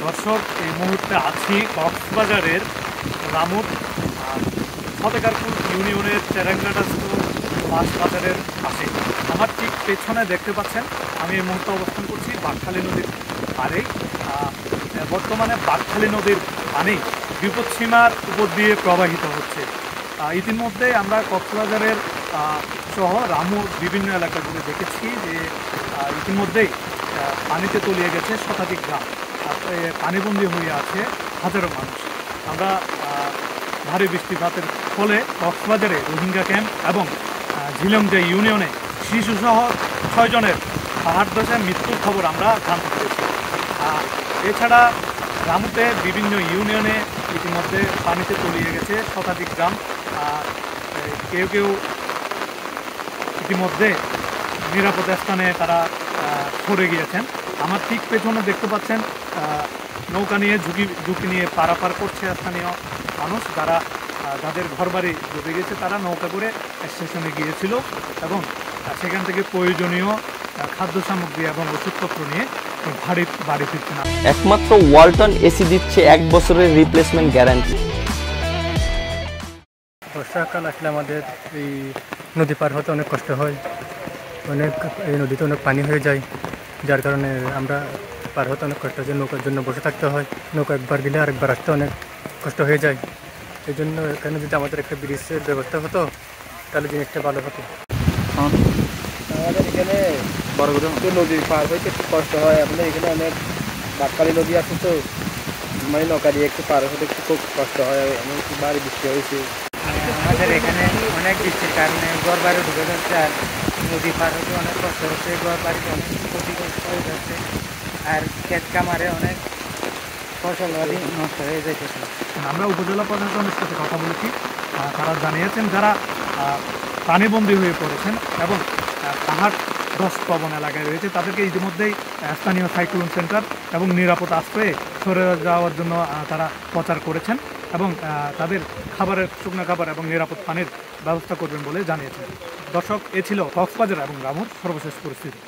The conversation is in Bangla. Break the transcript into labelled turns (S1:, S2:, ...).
S1: দর্শক, এই মুহূর্তে আছি কক্সবাজারের রামুর ফতেগারপুর ইউনিয়নের চেরাঙ্গাটাস্থ মাছ বাজারের পাশে। আমার ঠিক পেছনে দেখতে পাচ্ছেন আমি এই মুহূর্তে অবস্থান করছি বাঁকখালী নদীর পাড়েই। বর্তমানে বাঁকখালী নদীর পানি বিপদসীমার উপর দিয়ে প্রবাহিত হচ্ছে। ইতিমধ্যে আমরা কক্সবাজারের সহ রামুর বিভিন্ন এলাকাগুলো দেখেছি যে ইতিমধ্যেই পানিতে তলিয়ে গেছে শতাধিক গ্রাম, পানিবন্দী হয়ে আছে হাজারো মানুষ। আমরা ভারী বৃষ্টিপাতের ফলে কক্সবাজারে রোহিঙ্গা ক্যাম্প এবং ঝিলংজা ইউনিয়নে শিশুসহ 6 জনের পাহাড় ধসে মৃত্যুর খবর আমরা জানতে পেরেছি। এছাড়া রামুতে বিভিন্ন ইউনিয়নে ইতিমধ্যে পানিতে তলিয়ে গেছে শতাধিক গ্রাম। কেউ কেউ ইতিমধ্যে নিরাপদ স্থানে তারা সরে গিয়েছেন। আমার ঠিক পেছনে দেখতে পাচ্ছেন নৌকা নিয়ে ঝুঁকি নিয়ে পারাপার করছে স্থানীয় মানুষ, যাদের ঘরবাড়ি ডুবে গেছে। তারা নৌকা করে স্টেশনে গিয়েছিল এবং সেখান থেকে প্রয়োজনীয় খাদ্য সামগ্রী এবং ওষুধপত্র নিয়ে বাড়ি ফিরছে না।
S2: একমাত্র ওয়ালটন এসি দিচ্ছে 1 বছরের রিপ্লেসমেন্ট গ্যারান্টি।
S3: বর্ষাকাল আসলে আমাদের এই নদী পার হতে অনেক কষ্ট হয়, এই নদীতে অনেক পানি হয়ে যায়, যার কারণে আমরা পার হতে অনেক কষ্ট হয়। নৌকার জন্য বসে থাকতে হয়, নৌকা একবার গেলে আরেকবার আসতে অনেক কষ্ট হয়ে যায়। এই জন্য এখানে যদি আমাদের একটা ব্রিজের ব্যবস্থা হতো তাহলে জিনিসটা ভালো হতো।
S4: আমাদের এখানে একটু নদী পার হইতে একটু কষ্ট হয়। আমাদের এখানে অনেক বাঁকখালী নদী আছে, তো মানে নৌকা দিয়ে একটু পার হতে একটু খুব কষ্ট হয়। এমনকি ভারী বৃষ্টি হয়েছে।
S5: আমাদের এখানে অনেক বৃষ্টির কারণে ঘর বাড়ি ঢুকে যাচ্ছে, আর নদী পার হতে অনেক কষ্ট হচ্ছে, ঘর বাড়িতে অনেক ক্ষতিগ্রস্ত হয়ে যাচ্ছে, আর ক্ষেত কামারে অনেক ফসল বাড়ি নষ্ট হয়ে যাইতেছে।
S1: আমরা উপজেলা প্রশাসনের সাথে কথা বলেছি, তারা জানিয়েছেন যারা পানিবন্দী হয়ে পড়েছেন এবং পাহাড় ধস প্রবণ এলাকায় রয়েছে তাদেরকে ইতিমধ্যেই স্থানীয় সাইক্লোন সেন্টার এবং নিরাপদ আশ্রয়ে সরে যাওয়ার জন্য তারা প্রচার করেছেন এবং তাদের শুকনো খাবার এবং নিরাপদ পানির ব্যবস্থা করবেন বলে জানিয়েছেন। দর্শক, এ ছিল কক্সবাজার এবং রামুর সর্বশেষ পরিস্থিতি।